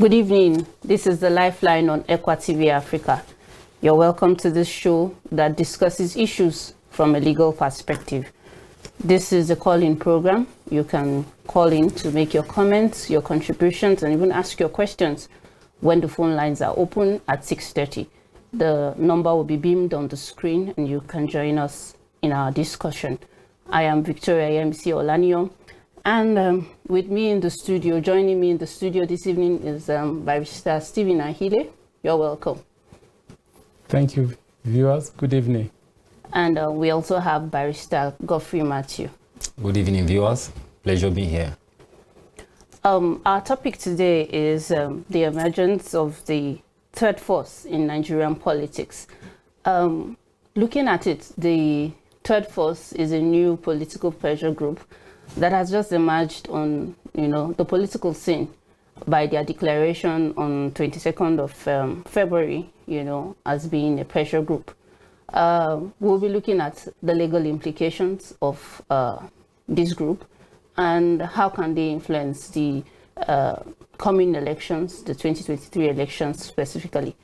Good evening. This is the Lifeline on Equa TV Africa. You're welcome to this show that discusses issues from a legal perspective. This is a call-in program. You can call in to make your comments, your contributions, and even ask your questions when the phone lines are open at 6:30. The number will be beamed on the screen and you can join us in our discussion. I am Victoria MC Olanio, and with me in the studio, joining me in the studio this evening is Barrister Stephen Ahile. You're welcome. Thank you, viewers. Good evening. And we also have Barrister Godfrey Matthew. Good evening, viewers. Pleasure being here. Our topic today is the emergence of the third force in Nigerian politics. Looking at it, the third force is a new political pressure group that has just emerged on, the political scene by their declaration on 22nd of February, as being a pressure group. We'll be looking at the legal implications of this group and how can they influence the coming elections, the 2023 elections specifically.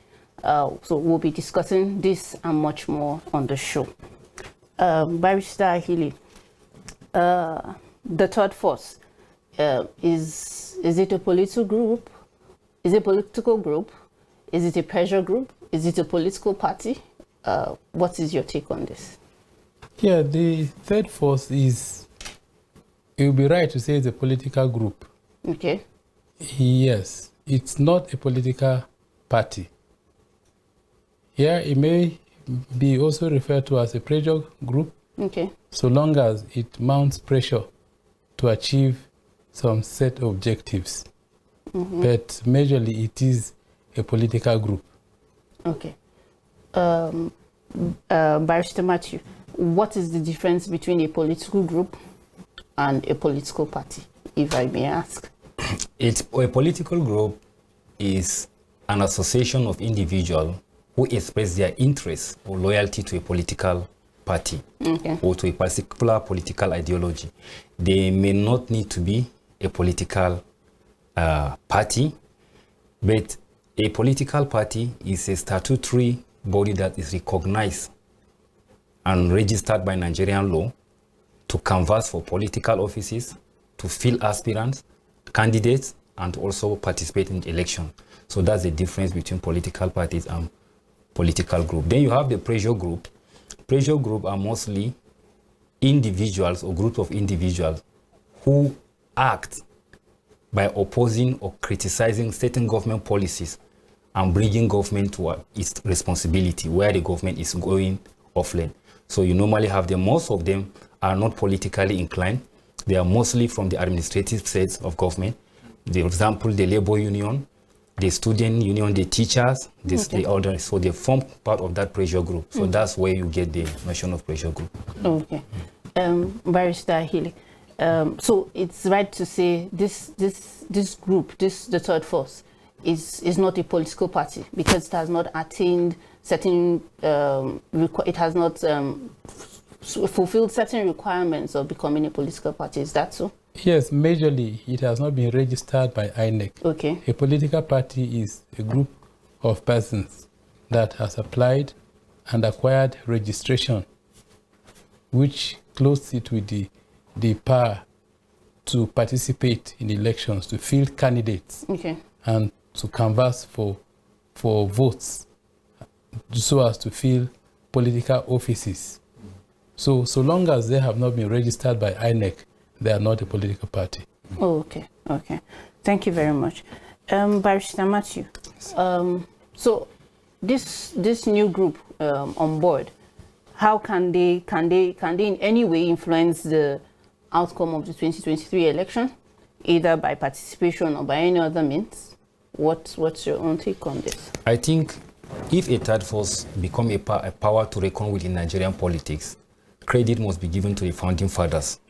So we'll be discussing this and much more on the show. Barrister Ahile, the third force, is it a political group? Is it a political group? Is it a pressure group? Is it a political party? What is your take on this? Yeah, the third force is, it would be right to say it's a political group. Okay. Yes, it's not a political party. Yeah, it may be also referred to as a pressure group. Okay. So long as it mounts pressure to achieve some set objectives. Mm-hmm. But majorly it is a political group. Okay. Barrister Matthew, what is the difference between a political group and a political party, if I may ask? A political group is an association of individuals who express their interest or loyalty to a political party, okay, or to a particular political ideology. They may not need to be a political party, but a political party is a statutory body that is recognized and registered by Nigerian law to canvass for political offices, to fill aspirants, candidates, and also participate in election. So that's the difference between political parties and political group. Then you have the pressure group. Pressure group are mostly individuals or groups of individuals who act by opposing or criticizing certain government policies and bringing government to its responsibility where the government is going offline. So you normally have them. Most of them are not politically inclined. They are mostly from the administrative sets of government. For example, the labor union, the student union, the teachers, the others. So they form part of that pressure group. So that's where you get the notion of pressure group. Okay. Barrister Ahile, so it's right to say this group, the third force, is not a political party because it has not attained certain, it has not fulfilled certain requirements of becoming a political party. Is that so? Yes, majorly it has not been registered by INEC. Okay. A political party is a group of persons that has applied and acquired registration, which clothes it with the power to participate in elections, to field candidates, okay, and to canvass for votes so as to fill political offices. So long as they have not been registered by INEC, they are not a political party. Oh, okay. Thank you very much. Barrister Matthew, so this new group on board, how can they in any way influence the outcome of the 2023 election, either by participation or by any other means? What's your own take on this? I think if a third force become a power to reckon with in Nigerian politics, credit must be given to the founding fathers.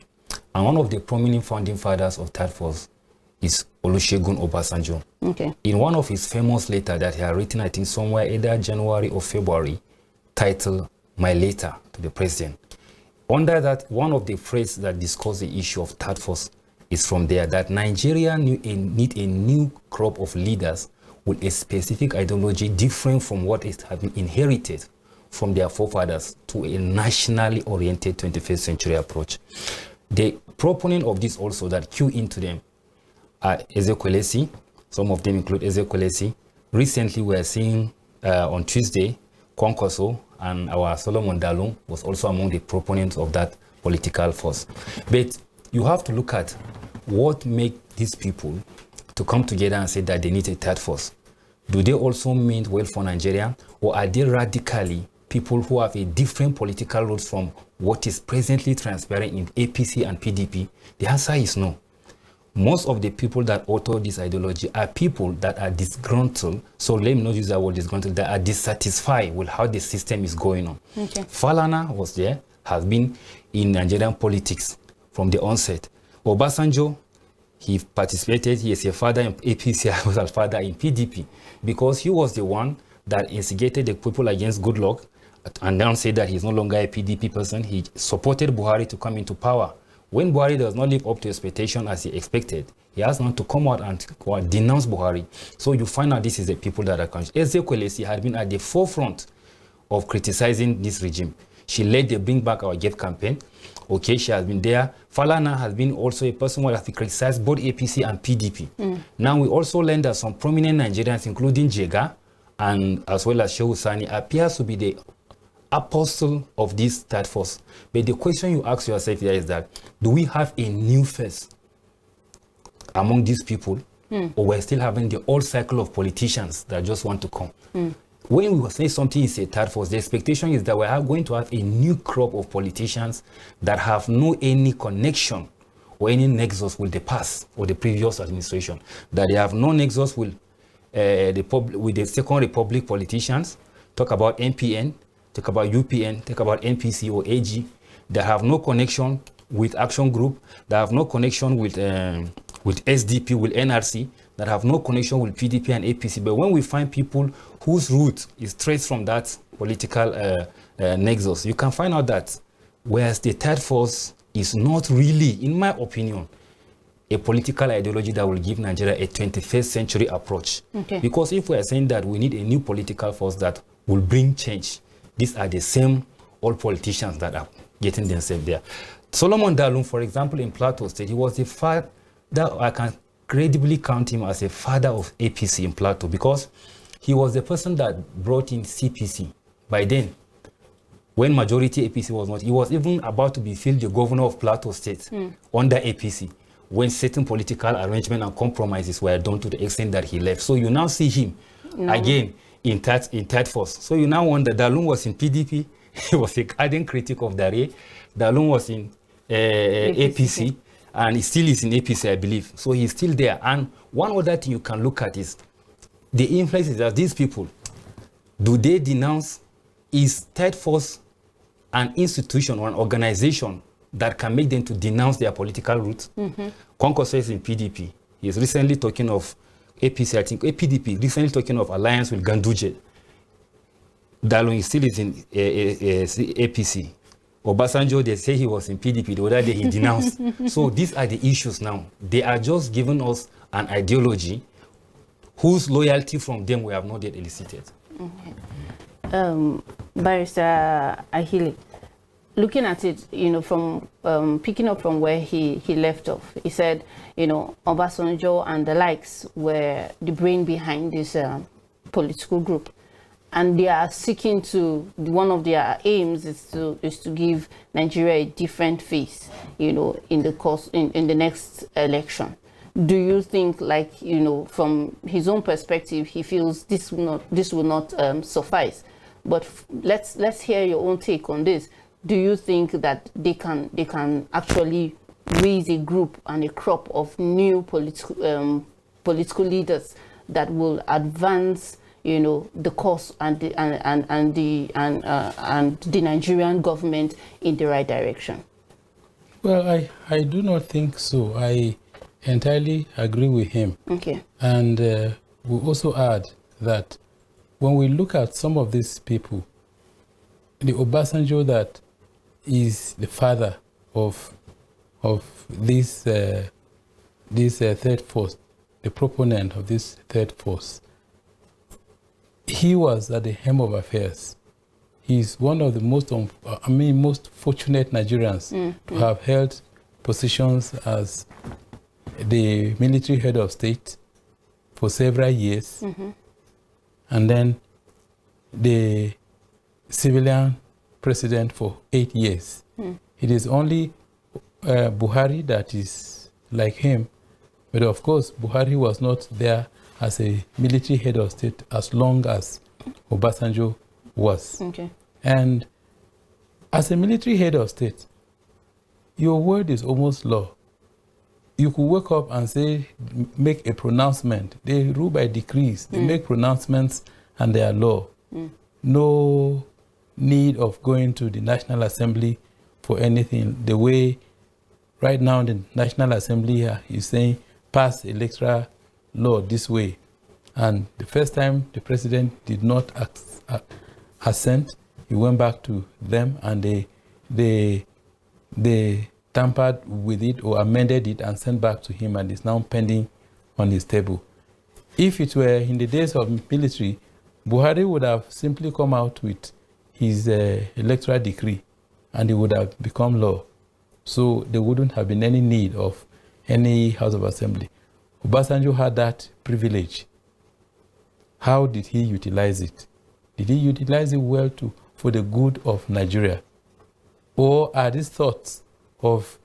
And one of the prominent founding fathers of third force is Olusegun Obasanjo. Okay. In one of his famous letters that he had written, I think somewhere either January or February, titled "My Letter to the President." Under that, one of the phrases that discuss the issue of third force is from there, that Nigeria need a new crop of leaders with a specific ideology different from what has been inherited from their forefathers to a nationally oriented 21st century approach. The proponent of this also that cue into them are Ezekwelesi. Some of them include Ezekwelesi. Recently, we are seeing on Tuesday, Kwankwaso and our Solomon Dalung was also among the proponents of that political force. But you have to look at what makes these people to come together and say that they need a third force. Do they also mean well for Nigeria, or are they radically people who have a different political roles from what is presently transparent in APC and PDP? The answer is no. Most of the people that author this ideology are people that are disgruntled, so let me not use that word disgruntled, that are dissatisfied with how the system is going on. Okay. Falana was there, has been in Nigerian politics from the onset. Obasanjo, he participated, he is a father in APC, I was a father in PDP, because he was the one that instigated the people against Goodluck and now said that he's no longer a PDP person. He supported Buhari to come into power. When Buhari does not live up to expectation as he expected, he has not to come out and denounce Buhari. So you find out this is the people that are conscious. Ezekwelesi had been at the forefront of criticizing this regime. She led the Bring Back Our Gate campaign. Okay, she has been there. Falana has been also a person who has criticized both APC and PDP. Now we also learned that some prominent Nigerians, including Jega and as well as Shehu Sani, appears to be the apostle of this third force. But the question you ask yourself here is that, do we have a new face among these people, or we're still having the old cycle of politicians that just want to come? When we say something is a third force, the expectation is that we are going to have a new crop of politicians that have no any connection or any nexus with the past or the previous administration, that they have no nexus with the Second Republic politicians. Talk about NPN, talk about UPN, talk about NPC or AG, that have no connection with Action Group, that have no connection with SDP, with NRC, that have no connection with PDP and APC. But when we find people whose root is traced from that political nexus, you can find out that whereas the third force is not really, in my opinion, a political ideology that will give Nigeria a 21st century approach. Okay. Because if we are saying that we need a new political force that will bring change, these are the same old politicians that are getting themselves there. Solomon Dalung, for example, in Plateau State, he was the father, I can credibly count him as a father of APC in Plateau, because he was the person that brought in CPC. By then, when majority APC was not, he was even about to be filled the governor of Plateau State under APC, when certain political arrangements and compromises were done to the extent that he left. So you now see him again in third force. So you now wonder, Dalung was in PDP, he was a ardent critic of Dare. Dalung was in APC, and he still is in APC, I believe. So he's still there. And one other thing you can look at is the influences that these people, do they denounce, is third force an institution or an organization that can make them to denounce their political roots? Kwankwaso is in PDP. He is recently talking of APC, I think, PDP, recently talking of alliance with Ganduje. Dalung still is in APC. Obasanjo, they say he was in PDP, the other day he denounced. So these are the issues now. They are just giving us an ideology whose loyalty from them we have not yet elicited. Barrister Ahili, looking at it, from picking up from where he left off, he said, Obasanjo and the likes were the brain behind this political group. And they are seeking to, one of their aims is to give Nigeria a different face, in the next election. Do you think, from his own perspective, he feels this will not suffice? But let's hear your own take on this. Do you think that they can actually raise a group and a crop of new political leaders that will advance the cause and the Nigerian government in the right direction? Well, I do not think so. I entirely agree with him. Okay. And we also add that when we look at some of these people, the Obasanjo that is the father of this third force, the proponent of this third force, he was at the helm of affairs. He's one of the most fortunate Nigerians to have held positions as the military head of state for several years, and then the civilian president for 8 years. It is only Buhari that is like him, but of course Buhari was not there as a military head of state as long as Obasanjo was. Okay. And as a military head of state, your word is almost law. You could wake up and say, make a pronouncement. They rule by decrees. They make pronouncements and they are law. No need of going to the National Assembly for anything. The way right now the National Assembly is saying, pass electoral law this way. And the first time the president did not assent, he went back to them and they tampered with it or amended it and sent back to him, and it's now pending on his table. If it were in the days of military, Buhari would have simply come out with his electoral decree and it would have become law. So there wouldn't have been any need of any House of Assembly. Obasanjo had that privilege. How did he utilize it? Did he utilize it well for the good of Nigeria? Or are these thoughts of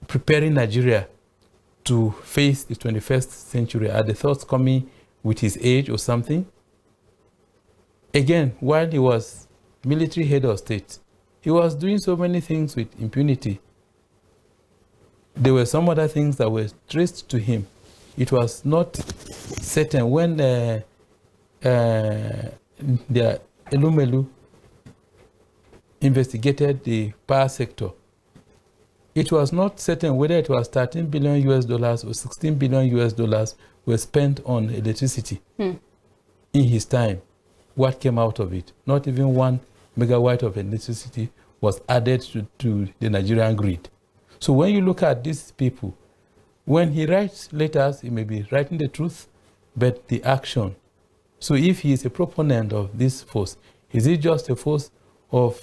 preparing Nigeria to face the 21st century, are the thoughts coming with his age or something? Again, while he was military head of state, he was doing so many things with impunity. There were some other things that were traced to him. It was not certain when the Elumelu investigated the power sector. It was not certain whether it was $13 billion or $16 billion were spent on electricity in his time. What came out of it? Not even 1 megawatt of electricity was added to the Nigerian grid. So when you look at these people, when he writes letters, he may be writing the truth, but the action. So if he is a proponent of this force, is it just a force of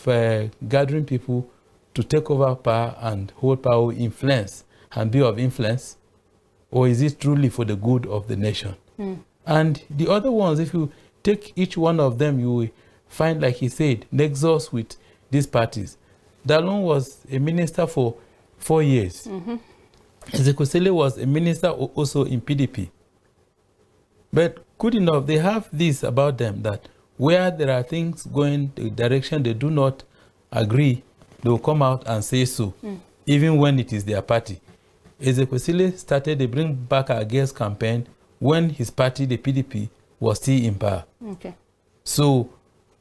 gathering people to take over power and hold power, influence, and be of influence? Or is it truly for the good of the nation? And the other ones, if you take each one of them, you will find, like he said, nexus with these parties. Dalon was a minister for 4 years. Ezekwesili was a minister also in PDP. But good enough, they have this about them, that where there are things going the direction they do not agree, they will come out and say so, even when it is their party. Ezekwesili started the Bring Back Our Girls campaign when his party, the PDP, was still in power. Okay. So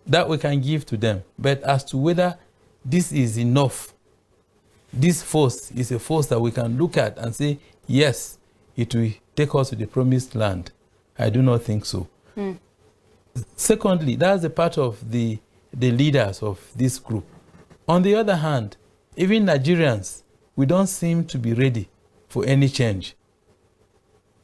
that we can give to them. But as to whether this is enough, this force is a force that we can look at and say, yes, it will take us to the promised land. I do not think so. Secondly, that's a part of the leaders of this group. On the other hand, even Nigerians, we don't seem to be ready for any change.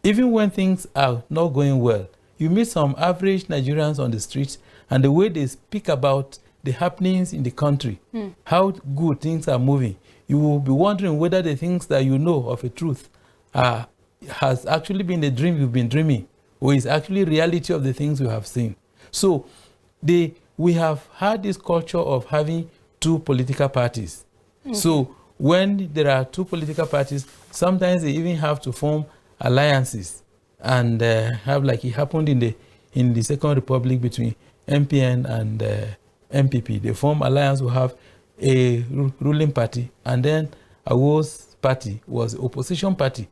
Even when things are not going well, you meet some average Nigerians on the streets and the way they speak about the happenings in the country, how good things are moving, you will be wondering whether the things that you know of a truth has actually been a dream you've been dreaming, or is actually reality of the things you have seen. So we have had this culture of having two political parties. So when there are two political parties, sometimes they even have to form alliances and have, like it happened in the Second Republic between MPN and MPP. They form alliance to have a ruling party, and then Awo's party was the opposition party.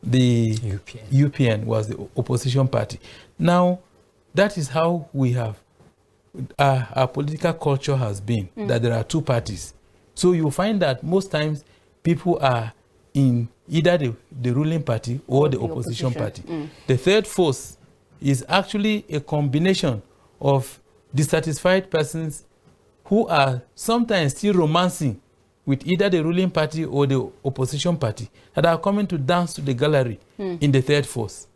The UPN was the opposition party. Now, that is how we have, our political culture has been, that there are two parties. So you find that most times people are in either the ruling party or the opposition party. The third force is actually a combination of dissatisfied persons who are sometimes still romancing with either the ruling party or the opposition party that are coming to dance to the gallery in the third force.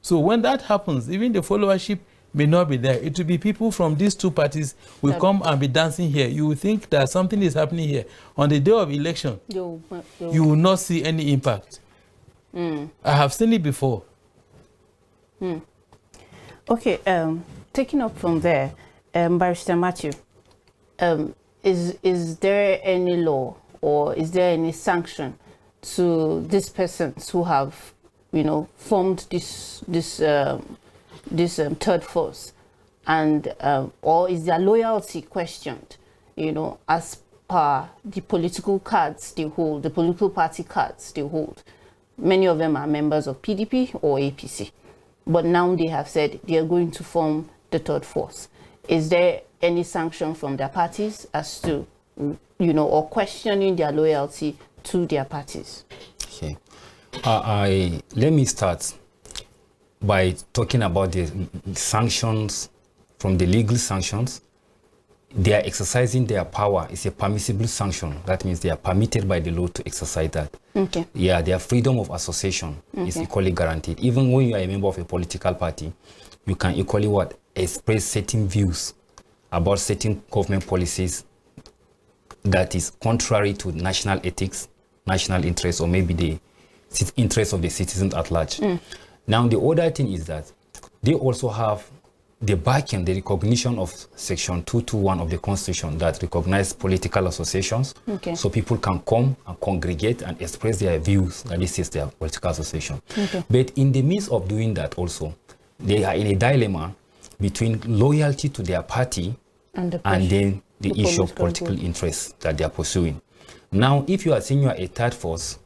So when that happens, even the followership may not be there. It will be people from these two parties will come and be dancing here. You will think that something is happening here. On the day of election, you will not see any impact. I have seen it before. Okay, taking up from there, Barrister Matthew, is there any law or is there any sanction to these persons who have, formed this third force, and or is their loyalty questioned, as per the political cards they hold, the political party cards they hold? Many of them are members of PDP or APC, but now they have said they are going to form the third force. Is there any sanction from their parties as to, or questioning their loyalty to their parties? Okay. Let me start by talking about the sanctions. From the legal sanctions, they are exercising their power. It's a permissible sanction. That means they are permitted by the law to exercise that. Okay. Yeah, their freedom of association is equally guaranteed. Even when you are a member of a political party, you can equally express certain views about certain government policies that is contrary to national ethics, national interests, or maybe the interests of the citizens at large. Now, the other thing is that they also have the backing, the recognition of Section 221 of the Constitution that recognize political associations. Okay. So people can come and congregate and express their views, and this is their political association. Okay. But in the midst of doing that also, they are in a dilemma between loyalty to their party and then the issue of political interests that they are pursuing. Now, if you are saying you are a third force,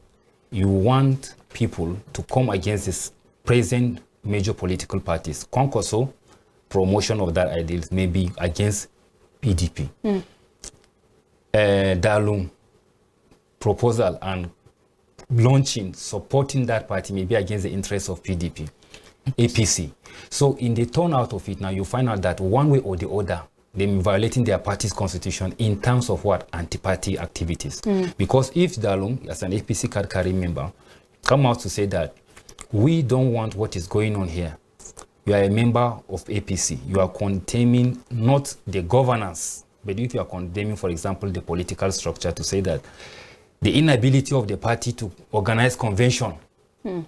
you want people to come against this present major political parties. Concoso, promotion of that ideals may be against PDP. Dalum, proposal and launching, supporting that party may be against the interests of PDP, APC. So in the turnout of it now, you find out that one way or the other, they're violating their party's constitution in terms of anti-party activities. Because if Dalum, as an APC card carrying member, come out to say that we don't want what is going on here, you are a member of APC, you are condemning not the governance, but if you are condemning, for example, the political structure, to say that the inability of the party to organize convention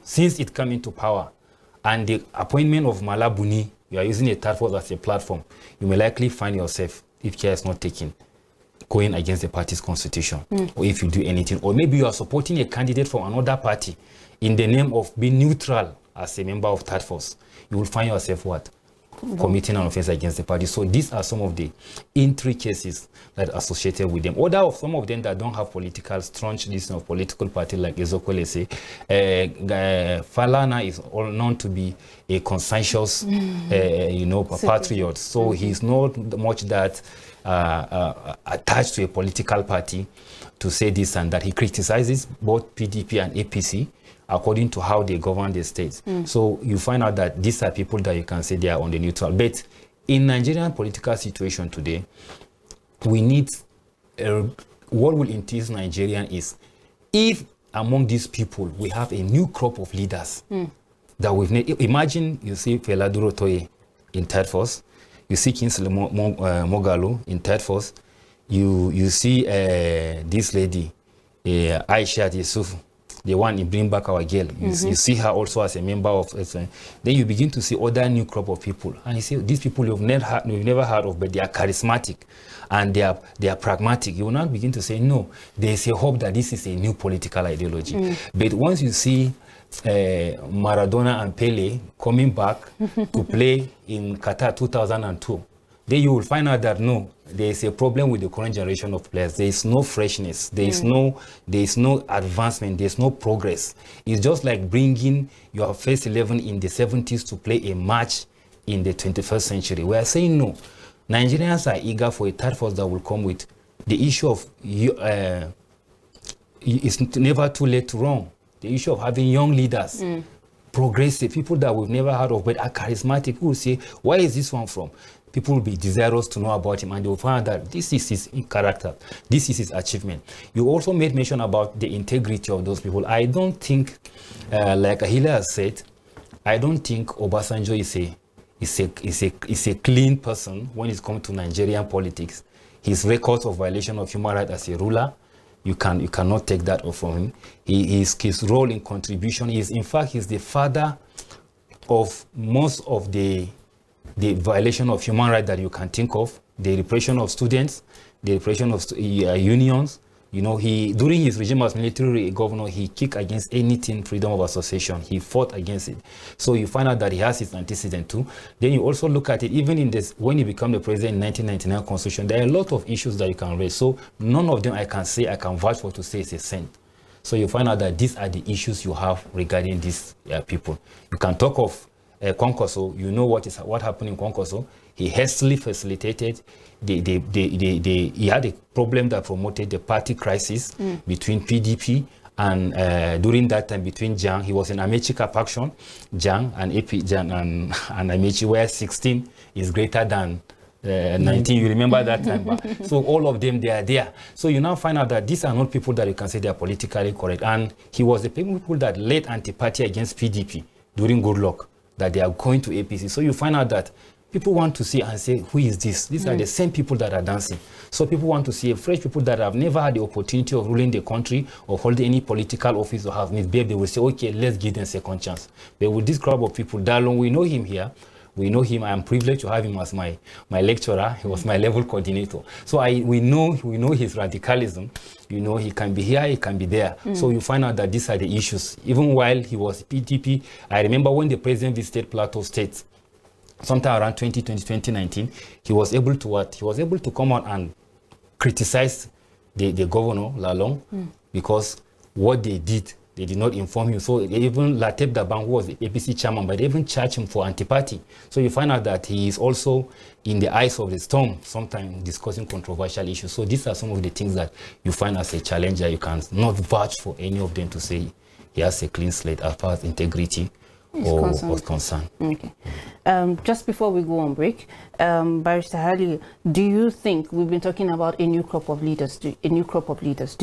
since it came into power, and the appointment of Malabuni, you are using a third force as a platform, you may likely find yourself, if care is not taken, going against the party's constitution, or if you do anything, or maybe you are supporting a candidate from another party in the name of being neutral as a member of third force, you will find yourself committing an offense against the party. So these are some of the intricacies that are associated with them. Some of them that don't have strong tradition of political party, like Ezokwele say, Falana is all known to be a conscientious, patriot. So he's not much that attached to a political party to say this and that. He criticizes both PDP and APC according to how they govern the states. So you find out that these are people that you can say they are on the neutral. But in Nigerian political situation today, we need, what will entice Nigerian is, if among these people we have a new crop of leaders that we've imagine you see Feladuro Toye in third force, you see Kingsley Moghalu in third force, you see this lady, Aisha Yusuf, the one in Bring Back Our Girl. You see her also as a member of. Then you begin to see other new crop of people, and you see these people you've never heard of, but they are charismatic, and they are pragmatic. You will not begin to say no. There is a hope that this is a new political ideology. But once you see Maradona and Pele coming back to play in Qatar 2002, then you will find out that no, there is a problem with the current generation of players. There is no freshness. There is no advancement. There is no progress. It's just like bringing your first 11 in the 70s to play a match in the 21st century. We are saying no. Nigerians are eager for a third force that will come with the issue of it's never too late to run. The issue of having young leaders, progressive people that we've never heard of but are charismatic, who will say, where is this one from? people will be desirous to know about him, and they will find that this is his character, this is his achievement. You also made mention about the integrity of those people. I don't think, like Ahila has said, I don't think Obasanjo is a clean person when it comes to Nigerian politics. His records of violation of human rights as a ruler, you cannot take that off from him. His role in contribution is, in fact, he's the father of most of the violation of human rights that you can think of, the repression of students, the repression of unions. You know, during his regime as military governor, he kicked against anything freedom of association. He fought against it. So you find out that he has his antecedent too. Then you also look at it, even in this, when he became the president in 1999 constitution, there are a lot of issues that you can raise. So none of them I can vouch for to say it's a saint. So you find out that these are the issues you have regarding these people. You can talk of Kwankwaso. You know what happened in Kwankwaso. He hastily facilitated. He had a problem that promoted the party crisis between PDP and during that time between Jang. He was in Amechi faction, Jang and Amechi, where 16 is greater than 19. You remember that time? So all of them, they are there. So you now find out that these are not people that you can say they are politically correct. And he was the people that led anti-party against PDP during Goodluck, that they are going to APC. So you find out that people want to see and say, who is this? These are the same people that are dancing. So people want to see fresh people that have never had the opportunity of ruling the country or holding any political office or have misbehaved. They will say, okay, let's give them a second chance. But with this crowd of people, Dalon, we know him here. We know him. I am privileged to have him as my lecturer. He was my level coordinator. So we know his radicalism. You know, he can be here, he can be there. So you find out that these are the issues. Even while he was PDP, I remember when the president visited Plateau State, sometime around 2019, he was able to what? He was able to come out and criticize the governor, Lalong, because what they did not inform him. So even Latep Dabang, who was the APC chairman, but they even charged him for anti-party. So you find out that he is also in the eyes of the storm, sometimes discussing controversial issues. So these are some of the things that you find as a challenger. You can not vouch for any of them to say he has a clean slate as far as integrity was concerned. Okay. Just before we go on break, Barrister Hali, do you think, we've been talking about a new crop of leaders, do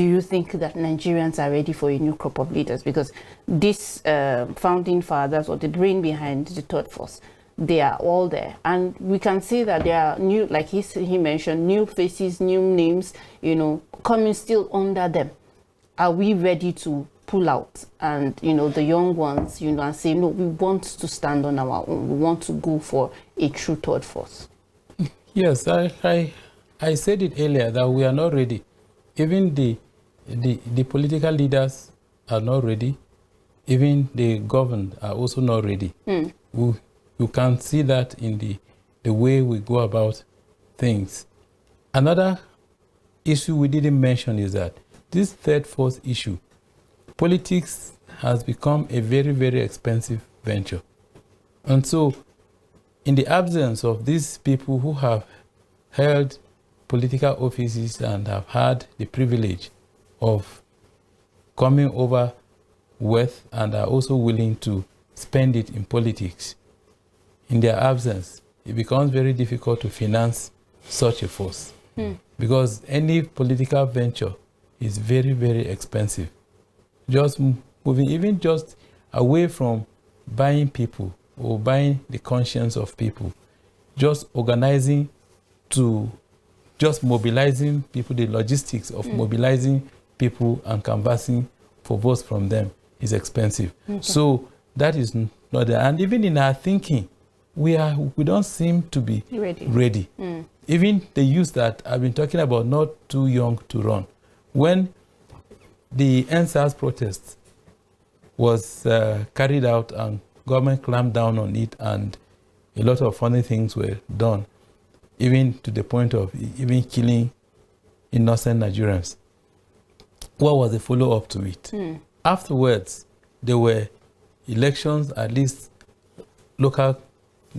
you think that Nigerians are ready for a new crop of leaders? Because these founding fathers, or the brain behind the third force, they are all there, and we can see that there are new, like he mentioned, new faces, new names, you know, coming still under them. Are we ready to pull out and, you know, the young ones, you know, and say, no, we want to stand on our own, we want to go for a true third force? Yes, I said it earlier that we are not ready. Even the political leaders are not ready. Even the governed are also not ready. You can see that in the way we go about things. Another issue we didn't mention is that this third force issue, politics has become a very, very expensive venture. And so, in the absence of these people who have held political offices and have had the privilege of coming over wealth and are also willing to spend it in politics, in their absence, it becomes very difficult to finance such a force. Because any political venture is very, very expensive. Just moving, even just away from buying people or buying the conscience of people, just organizing to, just mobilizing people, the logistics of mobilizing people and canvassing for votes from them is expensive. So that is not there. And even in our thinking, we don't seem to be ready. Even the youth that I've been talking about, not too young to run. When the NSAS protest was carried out and government clamped down on it, and a lot of funny things were done, even to the point of even killing innocent Nigerians. What was the follow-up to it? Afterwards, there were elections, at least local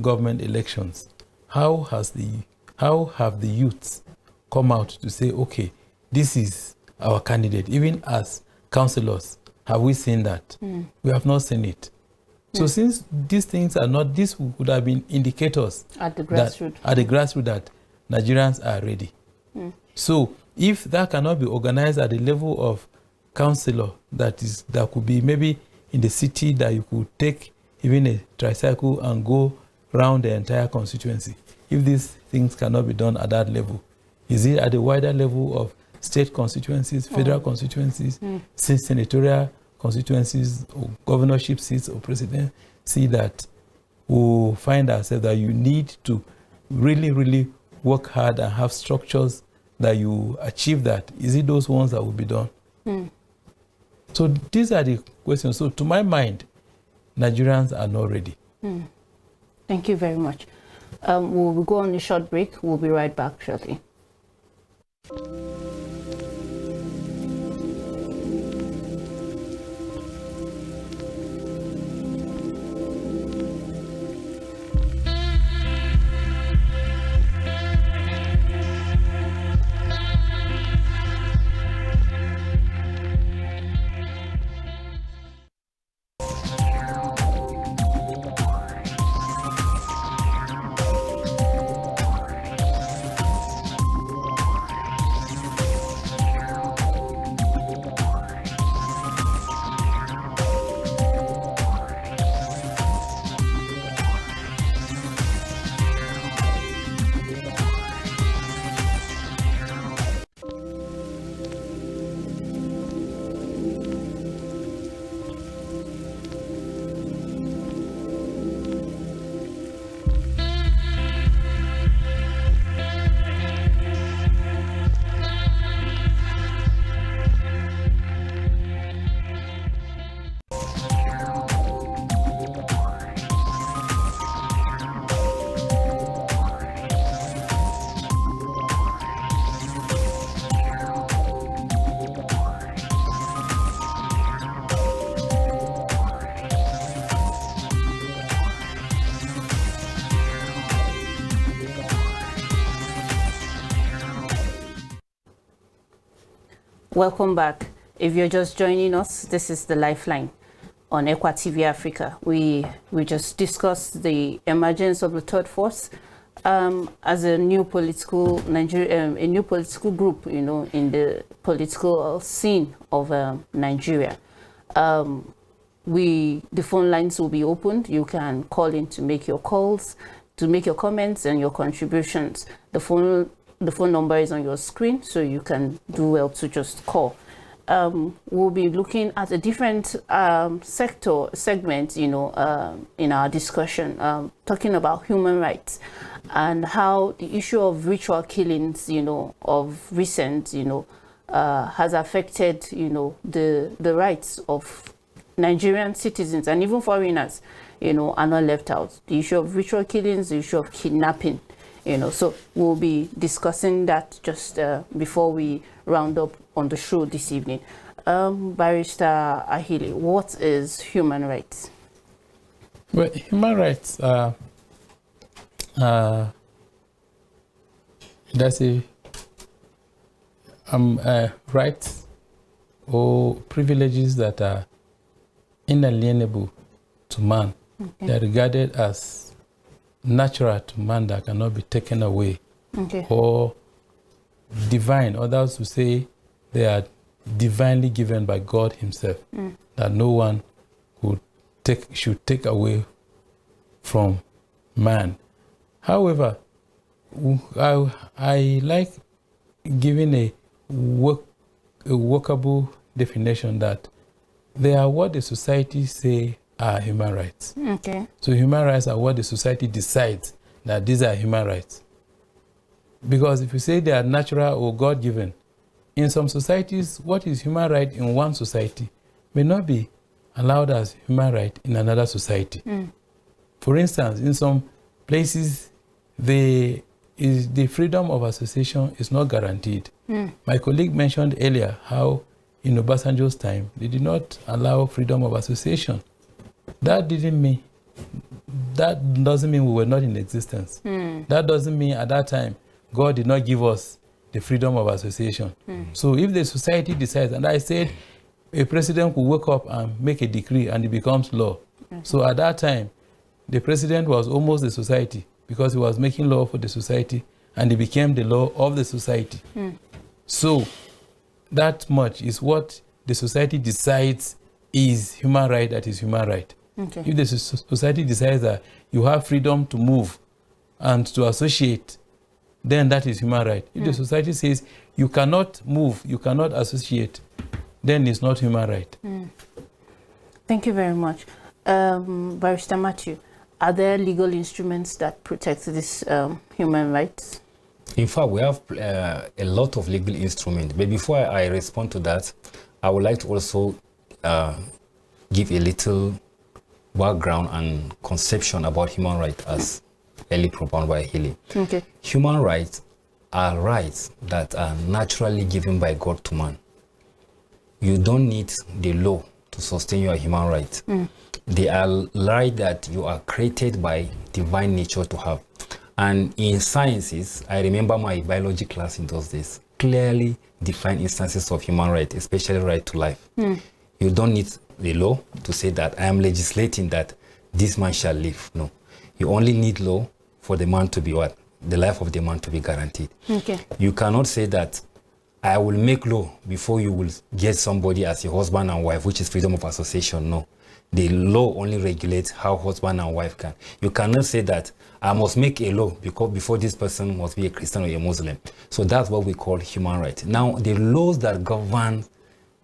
government elections. How have the youths come out to say, okay, this is our candidate? Even as councillors, have we seen that? We have not seen it. So since these things are not, this would have been indicators at the grassroots that Nigerians are ready. So if that cannot be organized at the level of councillor, that could be maybe in the city, that you could take even a tricycle and go around the entire constituency. If these things cannot be done at that level, is it at the wider level of state constituencies, federal constituencies, senatorial constituencies, or governorship seats, or presidency, that we'll find ourselves that you need to really, really work hard and have structures that you achieve that? Is it those ones that will be done? So these are the questions. So to my mind, Nigerians are not ready. Thank you very much. We'll go on a short break. We'll be right back shortly. Welcome back. If you're just joining us, this is the Lifeline on Equa TV Africa. We just discussed the emergence of the third force as a new political a new political group, in the political scene of Nigeria. The phone lines will be opened. You can call in to make your calls, to make your comments and your contributions. The phone number is on your screen, so you can do well to just call. We'll be looking at a different segment, in our discussion, talking about human rights and how the issue of ritual killings, of recent, has affected, the rights of Nigerian citizens and even foreigners, are not left out. The issue of ritual killings, the issue of kidnapping. So we'll be discussing that just before we round up on the show this evening. Barrister Ahili, what is human rights? Well, human rights are rights or privileges that are inalienable to man. Okay. They are regarded as natural to man, that cannot be taken away, or divine. Others who say they are divinely given by God himself, that no one should take away from man. However, I like giving a workable definition, that they are what the society say are human rights. Okay. So human rights are what the society decides that these are human rights. Because if you say they are natural or God-given, in some societies, what is human right in one society may not be allowed as human right in another society. For instance, in some places, the freedom of association is not guaranteed. My colleague mentioned earlier how in Obasanjo's time, they did not allow freedom of association. That doesn't mean we were not in existence. That doesn't mean at that time God did not give us the freedom of association. So if the society decides, and I said a president could wake up and make a decree and it becomes law, So at that time, the president was almost the society because he was making law for the society and it became the law of the society. So that much is what the society decides is human right, that is human right. If the society decides that you have freedom to move and to associate, then that is human right. If the society says you cannot move, you cannot associate, then it's not human right. Thank you very much. Barrister Matthew, are there legal instruments that protect these human rights? In fact, we have a lot of legal instruments. But before I respond to that, I would like to also give a little background and conception about human rights as early propounded by Healy. Human rights are rights that are naturally given by God to man. You don't need the law to sustain your human rights. They are rights that you are created by divine nature to have. And in sciences, I remember my biology class in those days, clearly defined instances of human rights, especially right to life. You don't need the law to say that I am legislating that this man shall live. No. You only need law for the man to be what? The life of the man to be guaranteed. You cannot say that I will make law before you will get somebody as your husband and wife, which is freedom of association. No. The law only regulates how husband and wife can. You cannot say that I must make a law because before this person must be a Christian or a Muslim. So that's what we call human right. Now, the laws that govern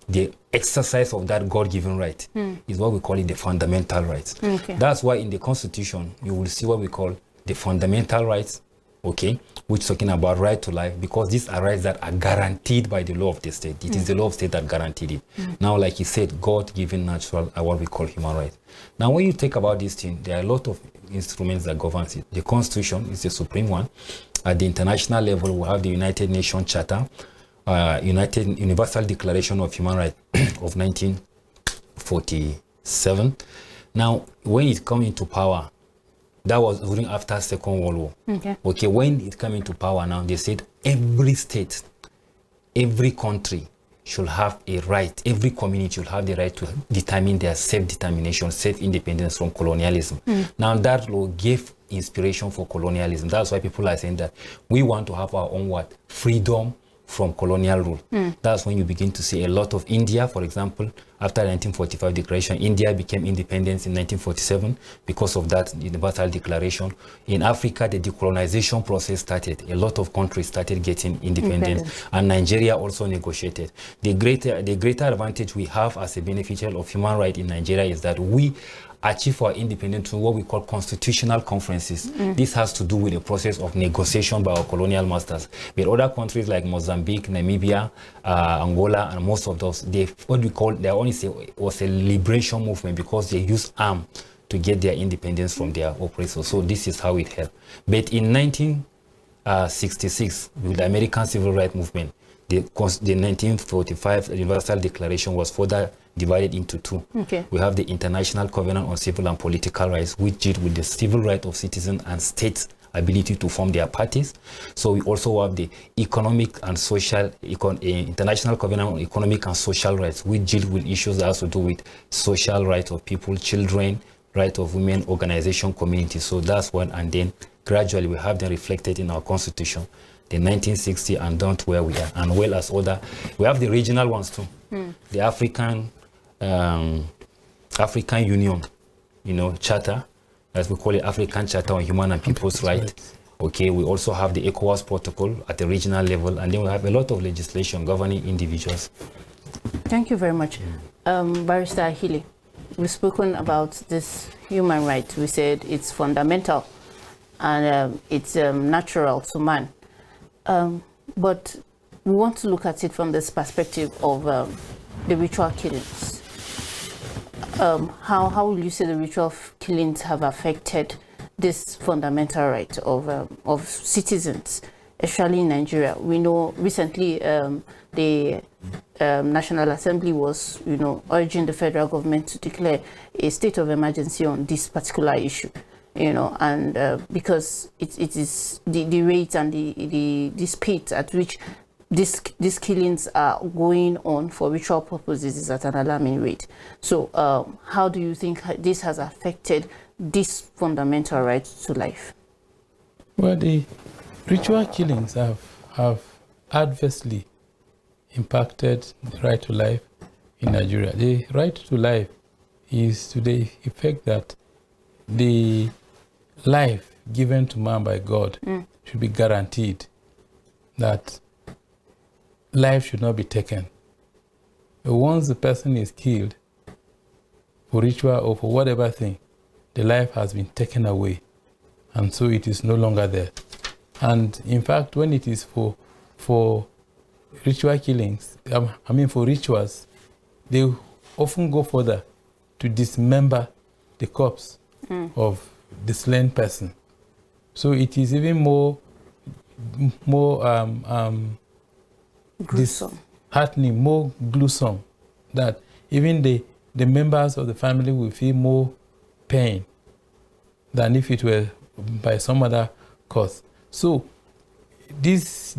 the exercise of that God-given right is what we call it the fundamental rights. That's why in the Constitution, you will see what we call the fundamental rights, which is talking about right to life, because these are rights that are guaranteed by the law of the state. It is the law of the state that guaranteed it. Now, like he said, God-given natural are what we call human rights. Now, when you think about this thing, there are a lot of instruments that govern it. The Constitution is the supreme one. At the international level, we have the United Nations Charter, Universal Declaration of Human Rights of 1947. Now, when it comes into power, that was during after Second World War. When it came into power now, they said every state, every country should have a right, every community should have the right to determine their self-determination, self-independence from colonialism. Now that law gave inspiration for colonialism. That's why people are saying that we want to have our own what? Freedom from colonial rule. That's when you begin to see a lot of India, for example, after the 1945 declaration, India became independent in 1947 because of that Universal Declaration. In Africa, the decolonization process started. A lot of countries started getting independence, and Nigeria also negotiated. The greater advantage we have as a beneficiary of human rights in Nigeria is that we achieve our independence through what we call constitutional conferences. This has to do with the process of negotiation by our colonial masters. But other countries like Mozambique, Namibia, Angola, and most of those, was a liberation movement because they used arms to get their independence from their oppressors. So this is how it helped. But in 1966, with the American Civil Rights Movement, the 1945 Universal Declaration was further divided into two. We have the International Covenant on Civil and Political Rights, which deal with the civil right of citizens and states' ability to form their parties. So we also have the Economic and Social International Covenant on Economic and Social Rights, which deal with issues that have to do with social rights of people, children, right of women, organization, community. So that's one, and then gradually we have them reflected in our Constitution, the 1960 and down to where we are, and well as other. We have the regional ones too. The African Union, Charter, as we call it, African Charter on Human and People's Rights. We also have the ECOWAS Protocol at the regional level, and then we have a lot of legislation governing individuals. Thank you very much. Barrister Healy, we've spoken about this human right. We said it's fundamental and it's natural to man. But we want to look at it from this perspective of the ritual killings. How will you say the ritual killings have affected this fundamental right of citizens, especially in Nigeria? We know recently the National Assembly was, urging the federal government to declare a state of emergency on this particular issue. And because it is the rate and the speed at which these killings are going on for ritual purposes is at an alarming rate. So how do you think this has affected this fundamental right to life? Well, the ritual killings have adversely impacted the right to life in Nigeria. The right to life is to the effect that the life given to man by God should be guaranteed, that life should not be taken. But once the person is killed for ritual or for whatever thing, the life has been taken away, and so it is no longer there. And in fact, when it is for ritual killings, for rituals, they often go further to dismember the corpse of the slain person. So it is even more disheartening, more gruesome, that even the members of the family will feel more pain than if it were by some other cause. So this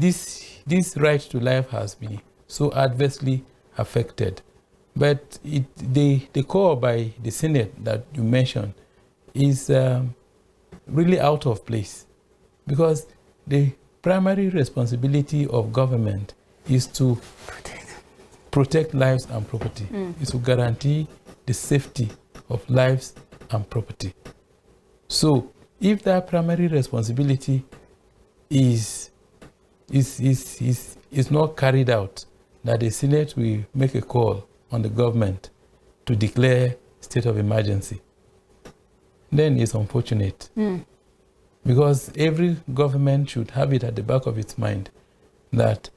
right to life has been so adversely affected. But the call by the Senate that you mentioned is really out of place, because the primary responsibility of government is to protect lives and property, is to guarantee the safety of lives and property. So if that primary responsibility is not carried out, that the Senate will make a call on the government to declare state of emergency, then it's unfortunate. Because every government should have it at the back of its mind that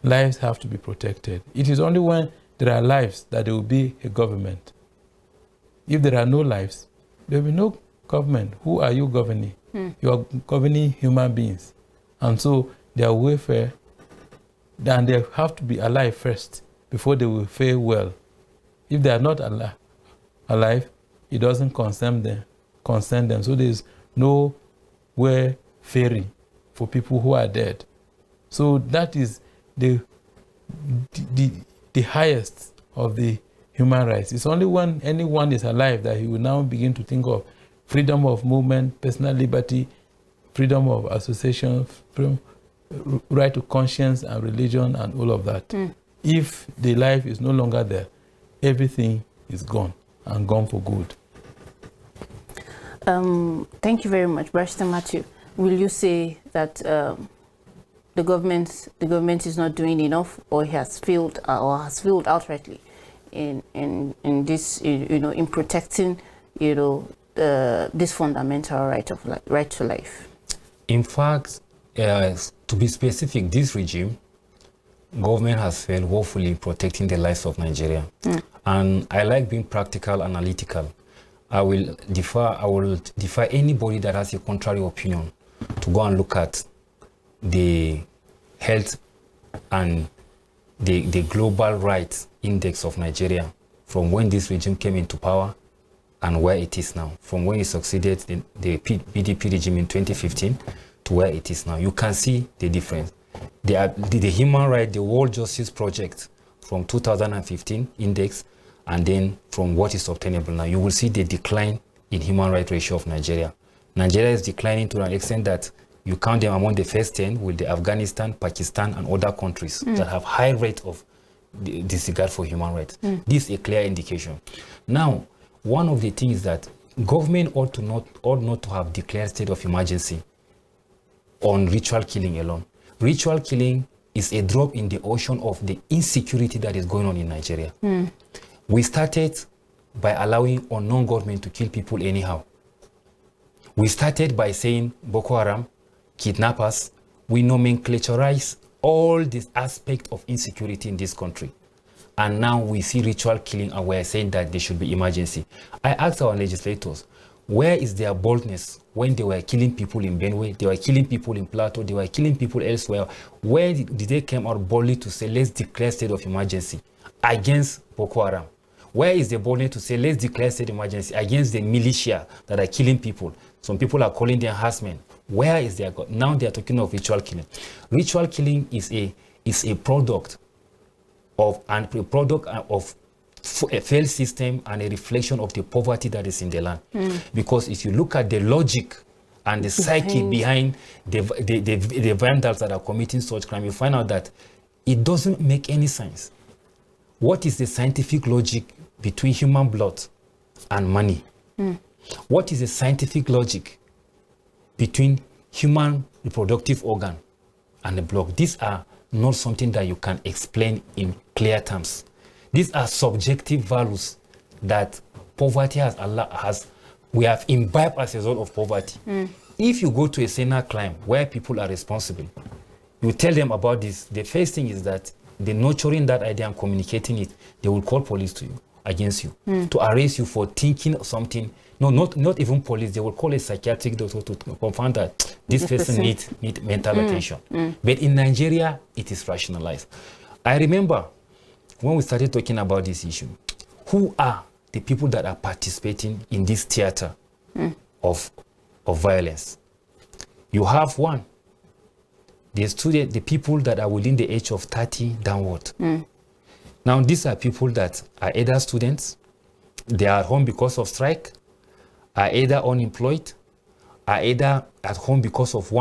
lives have to be protected. It is only when there are lives that there will be a government. If there are no lives, there will be no government. Who are you governing? You are governing human beings. And so their welfare, and they have to be alive first before they will fare well. If they are not alive, it doesn't concern them. So there is no faring for people who are dead. So that is the highest of the human rights. It's only when anyone is alive that he will now begin to think of freedom of movement, personal liberty, freedom of association, right to conscience and religion and all of that. If the life is no longer there, everything is gone, and gone for good. Thank you very much, Barrister Matthew. Will you say that the government is not doing enough, or has failed outrightly in this, in protecting, this fundamental right to life? In fact, to be specific, this regime, government has failed woefully in protecting the lives of Nigeria. And I like being practical, analytical. I will defy anybody that has a contrary opinion to go and look at the health and the global rights index of Nigeria from when this regime came into power and where it is now. From when it succeeded the PDP regime in 2015 to where it is now. You can see the difference. The human right, the World Justice Project from 2015 index, and then from what is obtainable now, you will see the decline in human rights ratio of Nigeria. Nigeria is declining to an extent that you count them among the first 10 with the Afghanistan, Pakistan, and other countries that have high rate of disregard for human rights. This is a clear indication. Now, one of the things that government ought not to have declared state of emergency on ritual killing alone. Ritual killing is a drop in the ocean of the insecurity that is going on in Nigeria. We started by allowing unknown government to kill people anyhow. We started by saying Boko Haram, kidnappers. We nomenclaturize all this aspect of insecurity in this country. And now we see ritual killing, and we're saying that there should be emergency. I asked our legislators, where is their boldness when they were killing people in Benue, they were killing people in Plateau, they were killing people elsewhere? Where did they come out boldly to say, let's declare state of emergency against Boko Haram? Where is the boldness to say, let's declare state of emergency against the militia that are killing people? Some people are calling them harassment. Where is their God? Now they are talking of ritual killing. Ritual killing is a is a product of a failed system and a reflection of the poverty that is in the land. Because if you look at the logic and the psyche behind the vandals that are committing such crime, you find out that it doesn't make any sense. What is the scientific logic between human blood and money? What is the scientific logic between human reproductive organ and the blood? These are not something that you can explain in clear terms. These are subjective values that poverty we have imbibed as a result of poverty. If you go to a sinner crime where people are responsible, you tell them about this, the first thing is that the nurturing that idea and communicating it, they will call police to you, against you, to arrest you for thinking something. No, not even police. They will call a psychiatric doctor to confirm that this person needs mental attention. But in Nigeria, it is rationalized. I remember when we started talking about this issue, who are the people that are participating in this theater of violence? You have one, the people that are within the age of 30 downward. Now, these are people that are either students, they are at home because of strike, are either unemployed, are either at home because of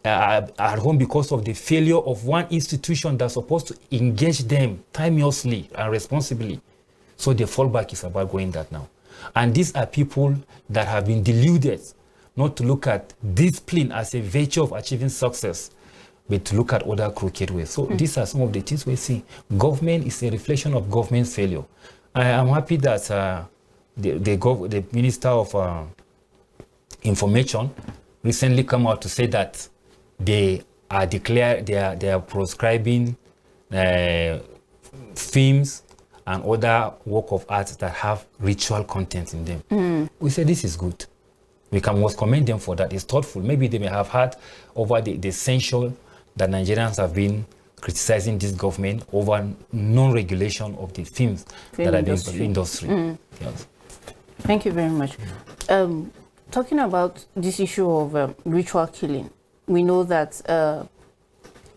at home because of the failure of one institution that's supposed to engage them timeously and responsibly. So the fallback is about going that now. And these are people that have been deluded not to look at discipline as a virtue of achieving success, but to look at other crooked ways. So these are some of the things we see. Government is a reflection of government's failure. I am happy that the Minister of Information recently come out to say that they are proscribing films and other work of art that have ritual content in them. We say this is good. We must commend them for that. It's thoughtful. Maybe they may have had over the censure that Nigerians have been criticizing this government over non-regulation of the films that are in the industry. Yes. Thank you very much. Talking about this issue of ritual killing, we know that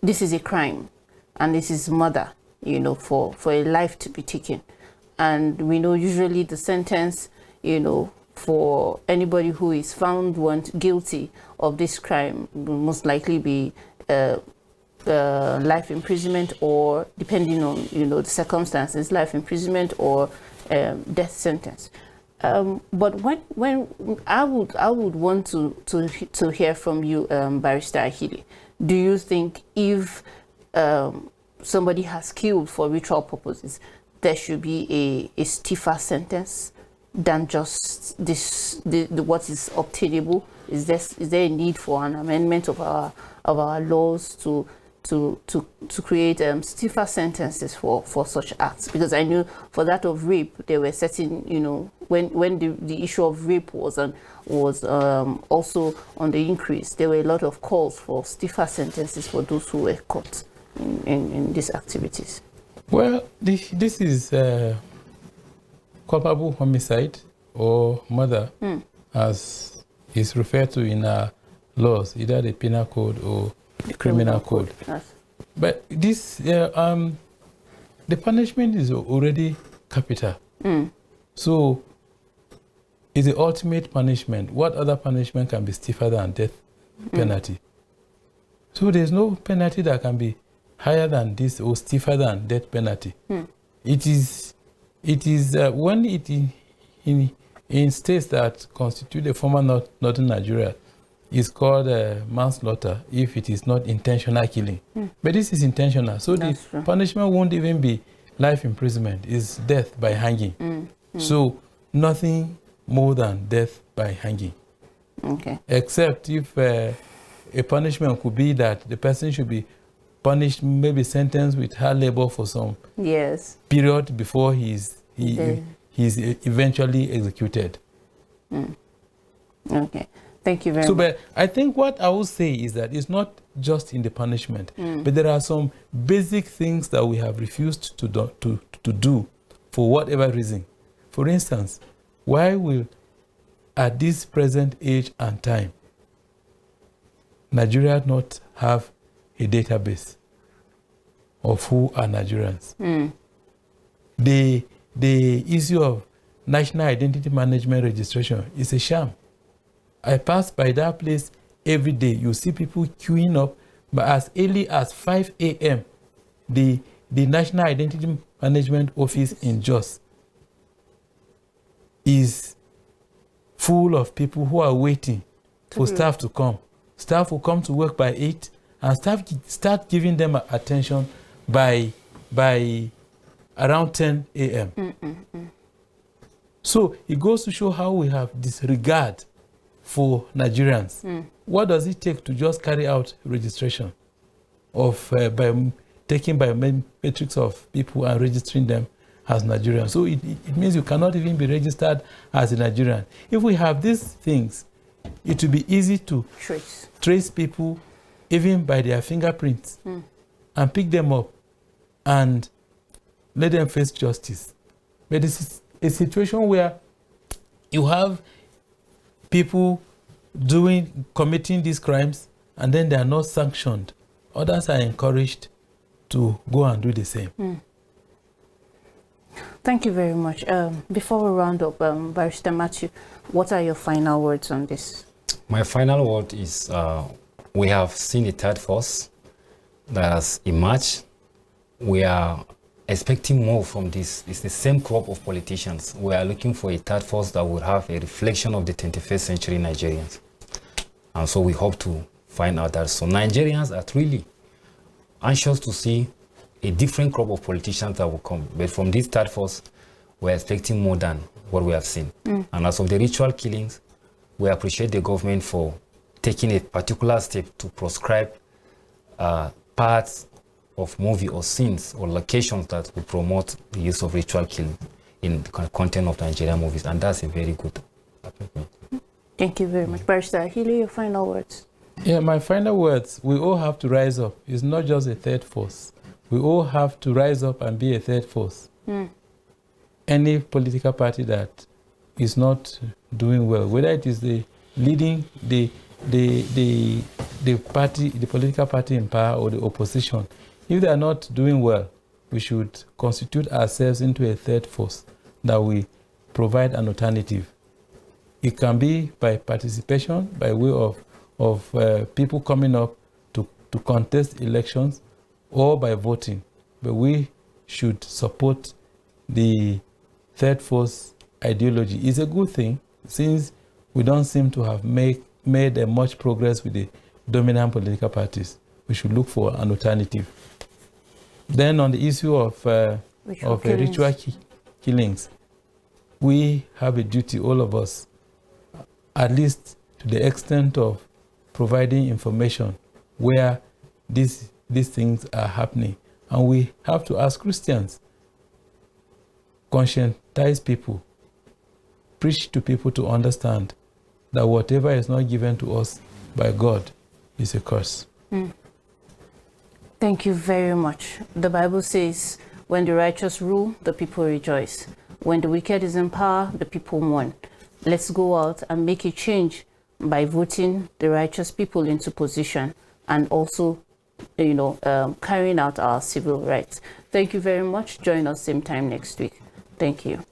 this is a crime and this is murder, for a life to be taken. And we know usually the sentence, for anybody who is found guilty of this crime will most likely be life imprisonment, or depending on, the circumstances, life imprisonment or death sentence. But when I would want to hear from you, Barrister Ahili, do you think if somebody has killed for ritual purposes, there should be a stiffer sentence than just what is obtainable? Is there a need for an amendment of our laws to create stiffer sentences for such acts? Because I knew for that of rape, there were certain, when the issue of rape was also on the increase, there were a lot of calls for stiffer sentences for those who were caught in these activities. Well, this is culpable homicide or murder, as is referred to in our laws, either the penal code or the criminal code. Yes. But this, the punishment is already capital. So it's the ultimate punishment. What other punishment can be stiffer than death penalty? So there's no penalty that can be higher than this or stiffer than death penalty. It is when it in states that constitute the former northern Nigeria, is called manslaughter if it is not intentional killing. But this is intentional, so that's the true. Punishment won't even be life imprisonment, it's death by hanging. So nothing more than death by hanging. Okay. Except if a punishment could be that the person should be punished, maybe sentenced with hard labor for some period before he's eventually executed. Okay. Thank you very much. But I think what I would say is that it's not just in the punishment, but there are some basic things that we have refused to do for whatever reason. For instance, why will, at this present age and time, Nigeria not have a database of who are Nigerians. The issue of national identity management registration is a sham. I pass by that place every day. You see people queuing up, but as early as 5 a.m., the National Identity Management Office in Jos is full of people who are waiting for staff to come. Staff will come to work by 8, and staff start giving them attention by around 10 a.m. So it goes to show how we have disregard for Nigerians. What does it take to just carry out registration of taking biometrics of people and registering them as Nigerians? So it means you cannot even be registered as a Nigerian. If we have these things, it will be easy to trace people even by their fingerprints and pick them up and let them face justice. But this is a situation where you have people committing these crimes, and then they are not sanctioned. Others are encouraged to go and do the same. Thank you very much. Before we round up, Barrister Matthew, what are your final words on this? My final word is we have seen a third force that has emerged. We are expecting more from this. It's the same crop of politicians. We are looking for a third force that will have a reflection of the 21st century Nigerians. And so we hope to find out that. So Nigerians are really anxious to see a different crop of politicians that will come. But from this third force, we're expecting more than what we have seen. And as of the ritual killings, we appreciate the government for taking a particular step to proscribe parts of movie or scenes or locations that will promote the use of ritual killing in the content of Nigerian movies, and that's a very good appointment. Thank you very much. Barrister Healy, your final words. Yeah, my final words, we all have to rise up. It's not just a third force. We all have to rise up and be a third force. Any political party that is not doing well, whether it is the leading the party, the political party in power, or the opposition, if they are not doing well, we should constitute ourselves into a third force that we provide an alternative. It can be by participation, by way of people coming up to contest elections, or by voting. But we should support the third force ideology. It's a good thing, since we don't seem to have made much progress with the dominant political parties. We should look for an alternative. Then on the issue of ritual killings, we have a duty, all of us, at least to the extent of providing information where these things are happening. And we have to, as Christians, conscientize people, preach to people to understand that whatever is not given to us by God is a curse. Thank you very much. The Bible says, when the righteous rule, the people rejoice. When the wicked is in power, the people mourn. Let's go out and make a change by voting the righteous people into position, and also, carrying out our civil rights. Thank you very much. Join us same time next week. Thank you.